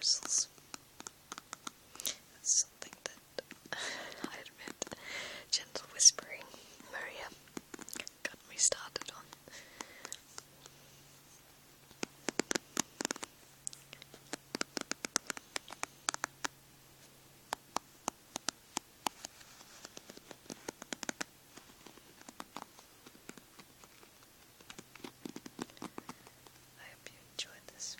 bristles. That's something that, I admit, gentle whispering Maria got me started on. I hope you enjoyed this.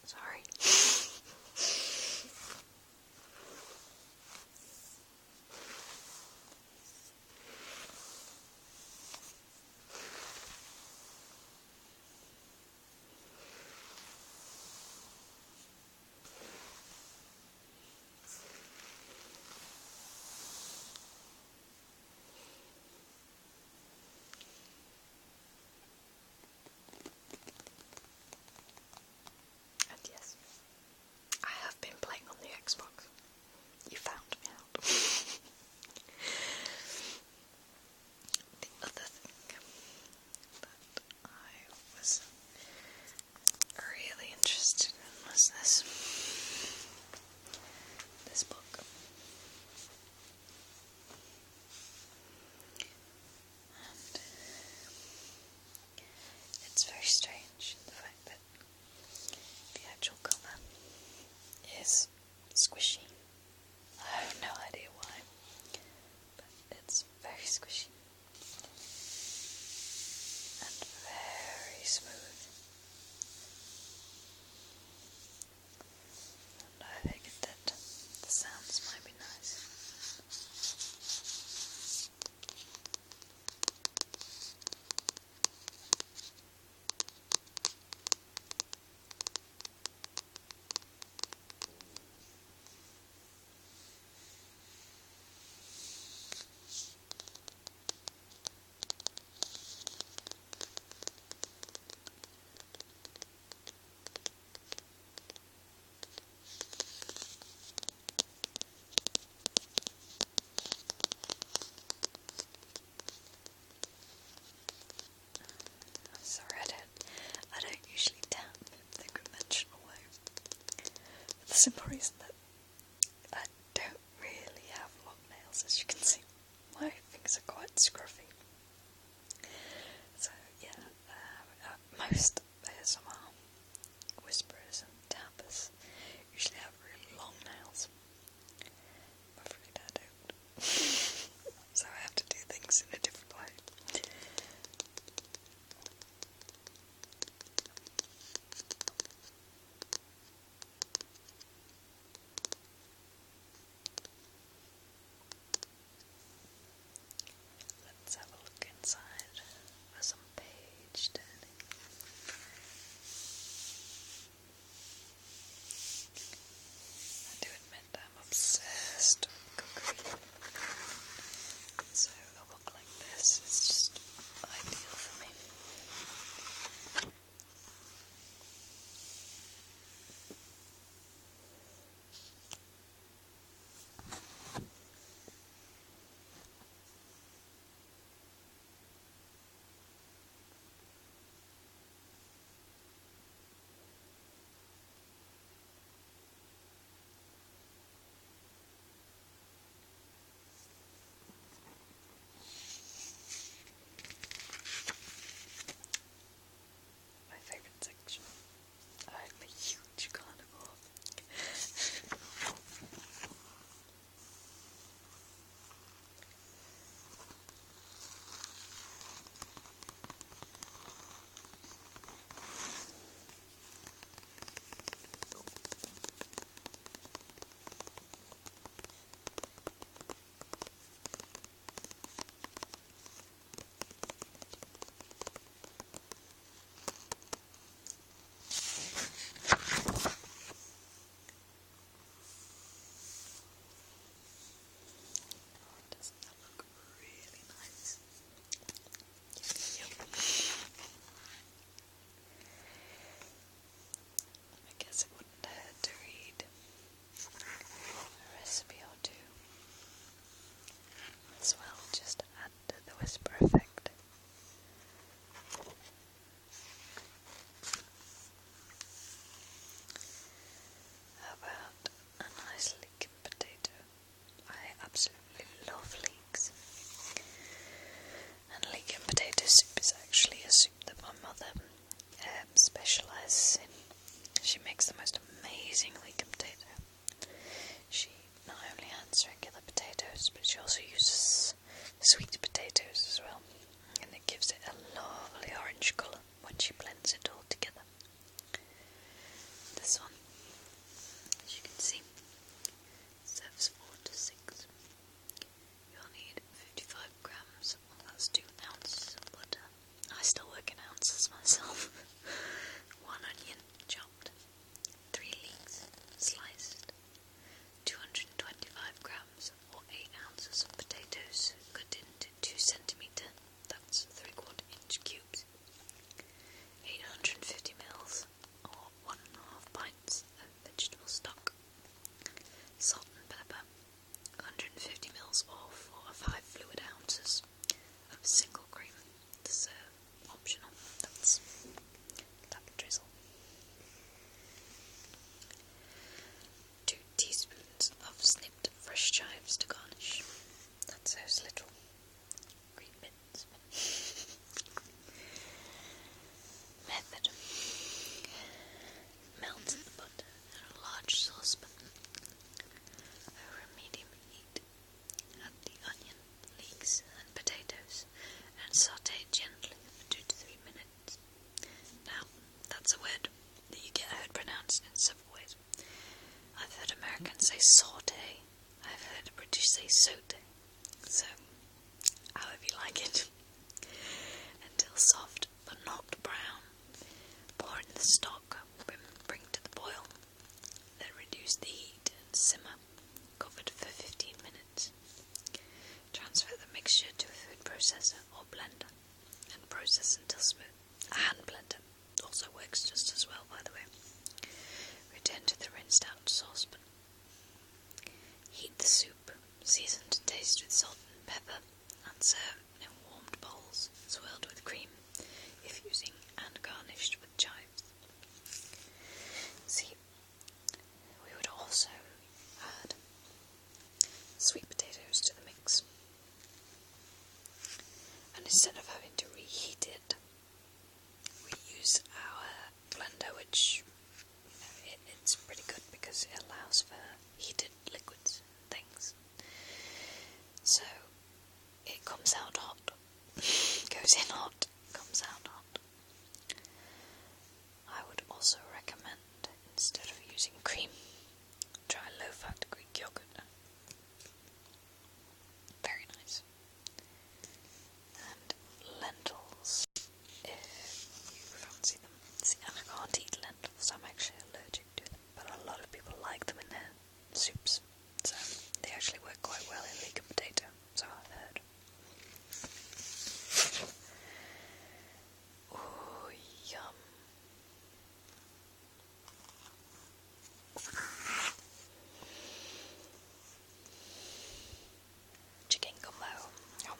Sorry. And yes, I have been playing on the Xbox. You found me out. The other thing that I was really interested in was this book. And it's very strange, the fact that the actual cover is squishy. I have no idea why, but it's very squishy and very smooth. And I figured that the sounds might be nice. Sorry, I don't usually tap the conventional way, for the simple reason that I don't really have long nails, as you can see. My fingers are quite scruffy. So yeah, most ASMR whisperers and tappers usually have really long nails. I'm afraid I don't. So I have to do things in a different way. a word that you get heard pronounced in several ways. I've heard Americans say saute. I've heard British say saute. So, however you like it. Until soft but not brown. Pour in the stock, bring to the boil. Then reduce the heat and simmer, covered for 15 minutes. Transfer the mixture to a food processor or blender and process until smooth. A hand blender also works just as well, by the way. Return to the rinsed out saucepan. Heat the soup, season to taste with salt and pepper, and serve in warmed bowls, swirled with cream, if using, and garnished with chives. See, we would also add sweet potatoes to the mix. And instead of having to reheat it, we use our blender, which it's pretty good because it allows for heated liquids and things. So it comes out hot, goes in hot, comes out hot. I would also recommend, instead of using cream, try low-fat Greek yogurt. Very nice. And lentils, if you fancy them. See, I can't eat lentils, I'm actually allergic to them, but a lot of people like them in their soups, so they actually work quite well in leek and potato, so I've heard. Oh, yum. Chicken gumbo. Yum.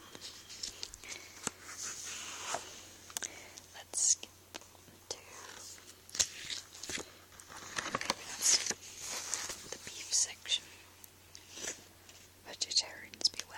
Let's skip to the beef section. Vegetarians beware.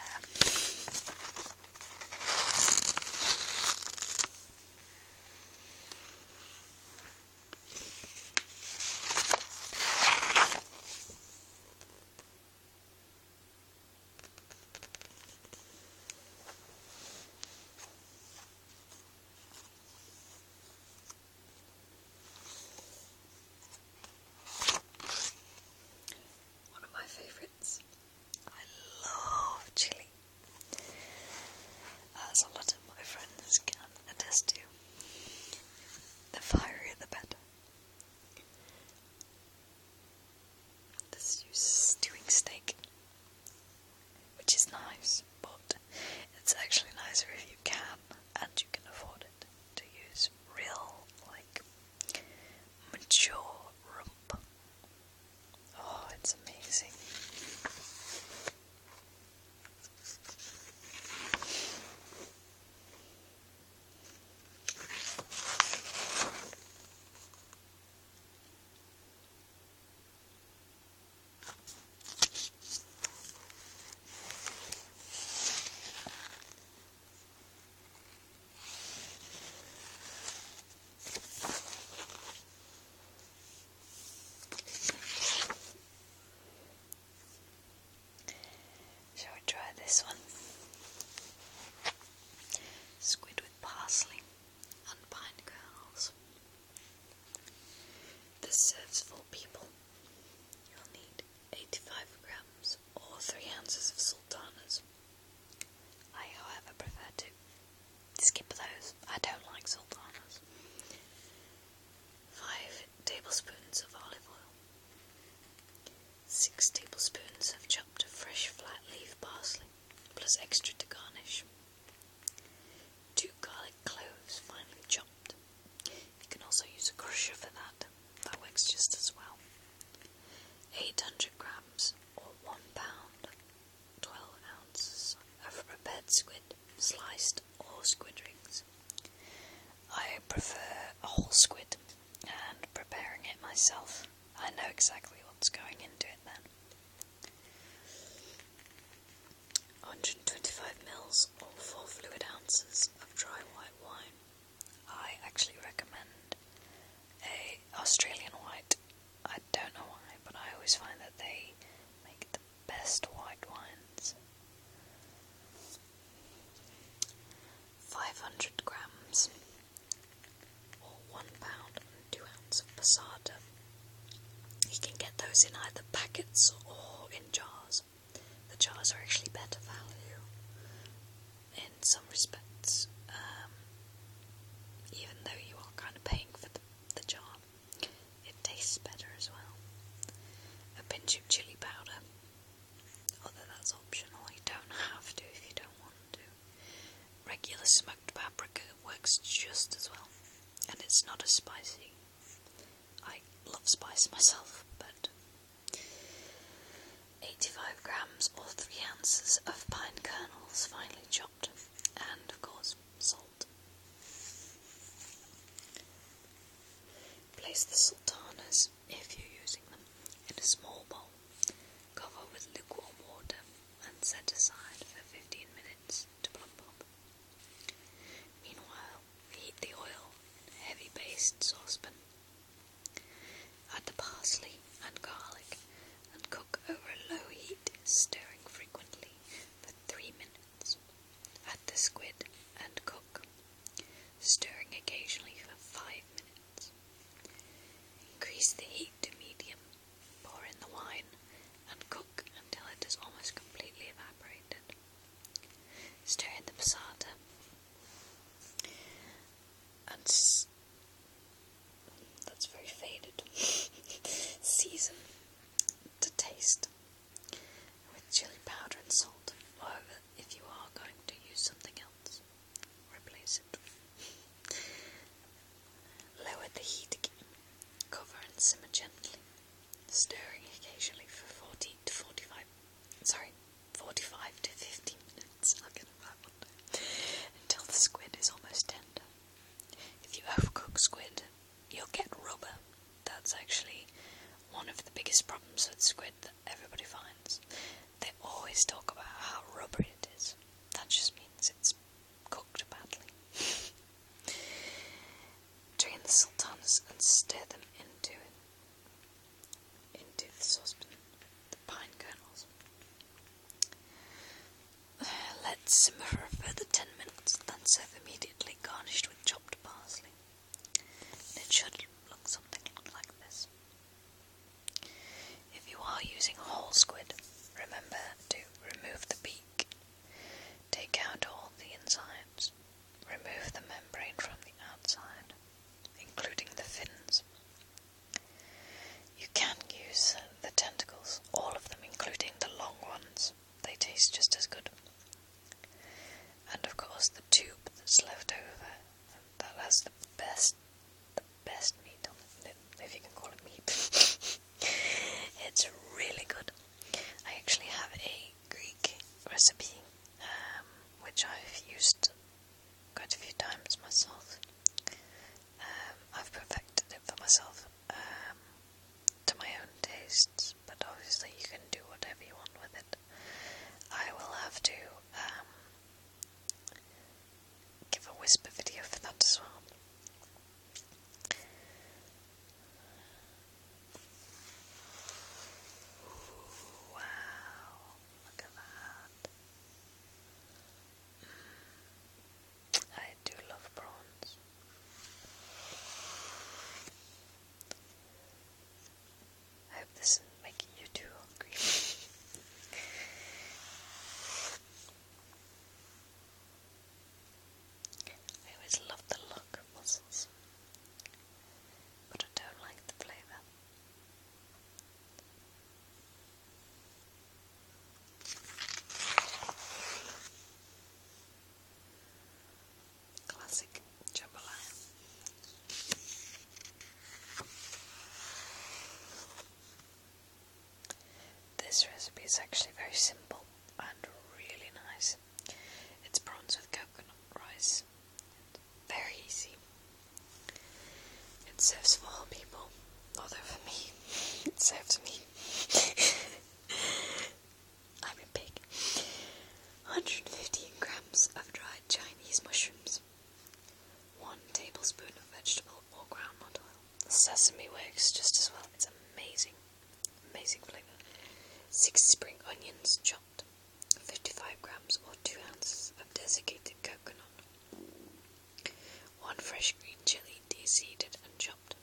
One of my favourites. I love chili, as a lot of my friends can attest to. The fierier the better. This is stewing steak, which is nice, but it's actually nicer if you can, and you can afford it, to use real, mature rump. Oh, it's amazing. Shall we try this one? Squid with parsley and pine kernels. This serves 4 people. You'll need 85 grams or 3 ounces of sultanas. I, however, prefer to skip those. I don't like sultanas. 5 tablespoons of olive oil. 6 tablespoons of chopped fresh flat leaf parsley, plus extra to garnish. 2 garlic cloves, finely chopped. You can also use a crusher for that. That works just as well. 800 grams or 1 pound, 12 ounces of prepared squid, sliced or squid rings. I prefer a whole squid, and preparing it myself, I know exactly what's going into it then. 125 mils or 4 fluid ounces of dry white wine. I actually recommend a Australian white. I don't know why, but I always find that they make the best white wines. 500 grams or 1 pound and 2 passata. You can get those in either packets or in jars. The jars are actually better value in some respects, even though you are kind of paying for the jar. It tastes better as well. A pinch of chili powder, although that's optional, you don't have to if you don't want to. Regular smoked paprika works just as well, and it's not as spicy. I love spice myself, but 85 grams or 3 ounces of pine kernels finely chopped, and of course salt. Place the sultanas, if you're using them, in a small bowl. Cover with lukewarm water and set aside for 15 minutes to plump up. Meanwhile, heat the oil in a heavy based saucepan. Add the parsley and garlic and cook over a low heat, stirring frequently for 3 minutes. Add the squid and cook, stirring occasionally for 5 minutes. Increase the heat to medium, pour in the wine and cook until it is almost completely evaporated. Stir in the passata and that's very faded. Season to taste with chili powder and salt. However, if you are going to use something else, replace it. Lower the heat again. Cover and simmer gently, stirring occasionally for 45 to 50 minutes. I'll get that one there. Until the squid is almost tender. If you overcook squid, you'll get rubber. That's actually one of the biggest problems with squid that everybody finds. They always talk about how rubbery it is. That just means it's cooked badly. Drain the sultanas and stir them into the saucepan, the pine kernels. Let simmer for a further 10 minutes, then serve immediately, garnished with chopped parsley. It should look something like this. If you are using whole squid, remember to remove the beak. Take out all the insides. Remove the membrane from the outside, including the fins. You can use the tentacles, all of them, including the long ones. They taste just as good. And of course the tube that's left over, that has the best meat on it, if you can call it meat. It's really good. I actually have a Greek recipe, which I've used quite a few times myself. I've perfected it for myself, to my own tastes, but obviously you can do whatever you want with it. I will have to give a whisper video for that as well. Ooh, wow, look at that. I do love prawns. I hope this isn't making you too hungry. I always love the look of mussels, but I don't like the flavour. Classic jambalaya. This recipe is actually very simple and really nice. It's prawns with coconut rice. Very easy. It serves for all people, although for me, it serves me. I'm a pig. 115 grams of dried Chinese mushrooms. 1 tablespoon of vegetable or groundnut oil. Sesame works just as well. It's amazing. Amazing flavour. 6 spring onions chopped. 55 grams or 2 ounces of desiccated coconut. 1 fresh green chili deseeded and chopped.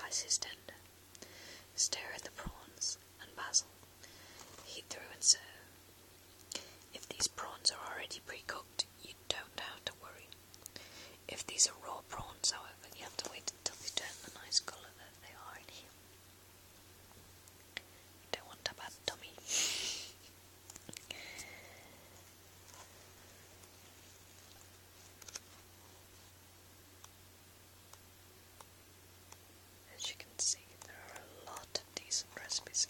rice is tender. Stir in the prawns and basil. Heat through and serve. If these prawns are already pre-cooked, you don't have to worry. If these are raw prawns, however, you have to wait until they turn the nice colour that they are in here. You don't want a bad tummy. As you can see, there are a lot of decent recipes,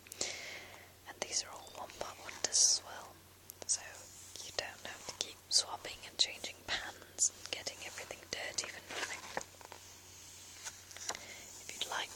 and these are all one-pot wonders as well, so you don't have to keep swapping and changing pans and getting everything dirty for nothing. If you'd like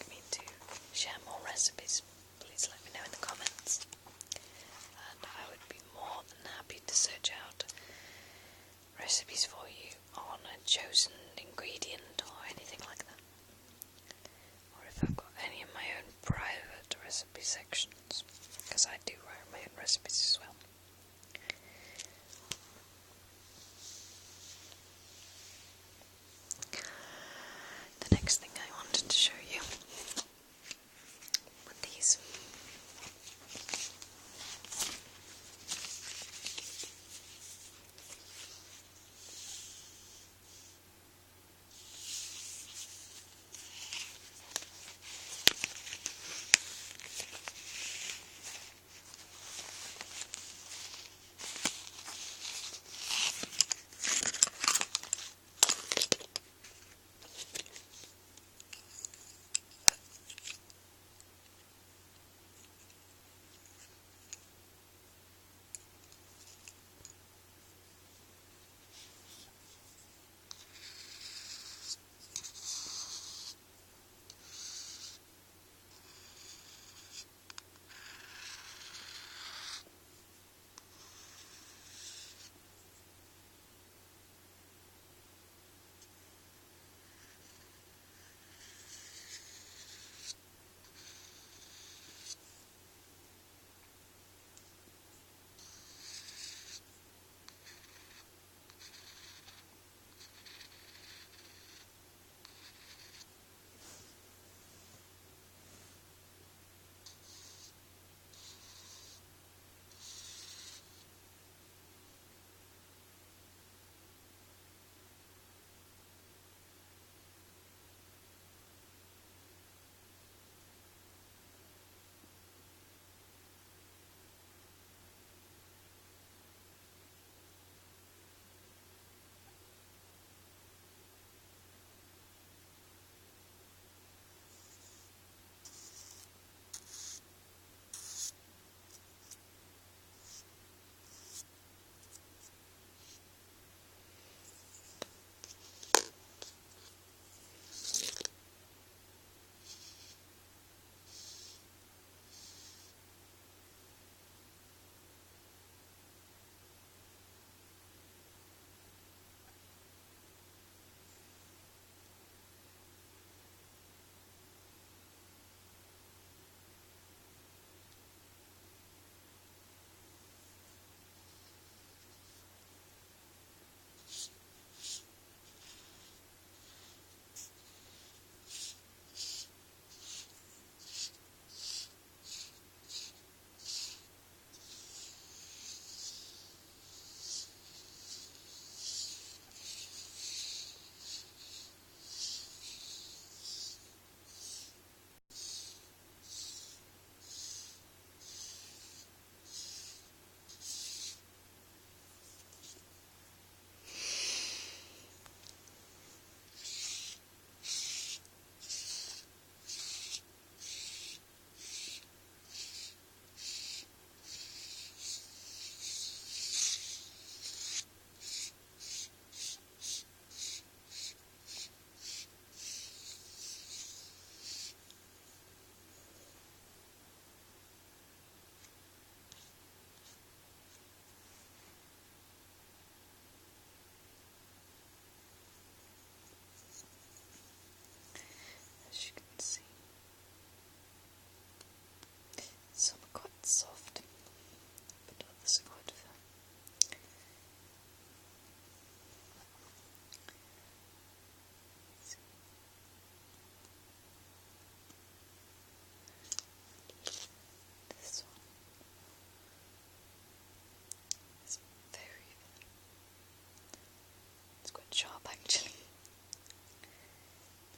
quite sharp actually.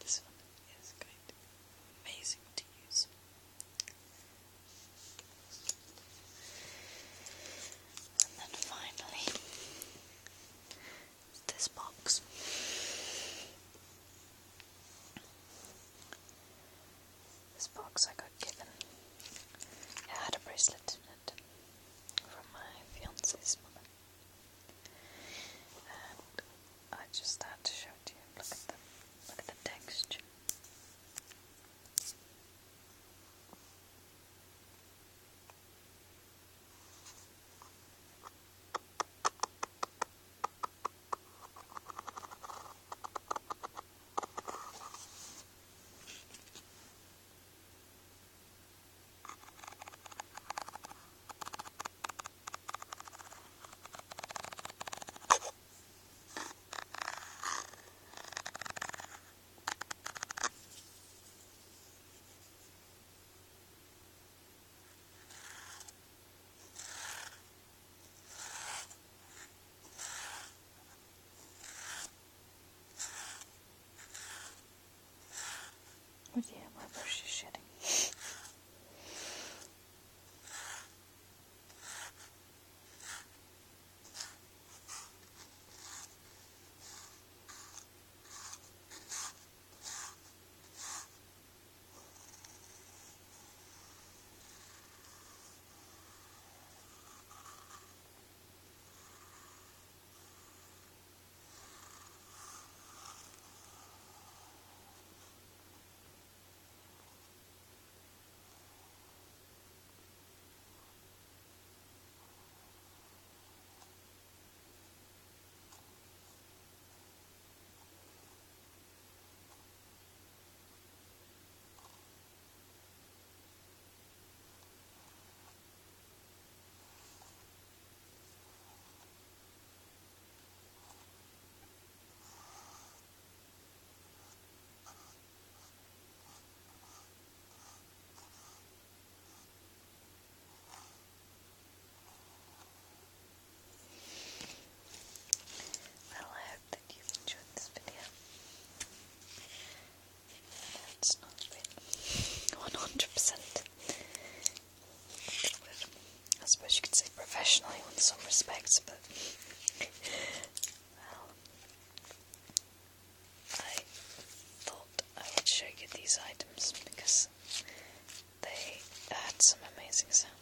This one is going to be amazing to use. And then finally, this box. This box I got given. It had a bracelet in it from my fiance's mother. And I just had to show it to you. Look at the texture. Oh yeah, my brush is shedding. Well, I hope that you've enjoyed this video. It's not been 100%. I suppose you could say professionally in some respects, but well, I thought I would show you these items because they had some amazing sounds.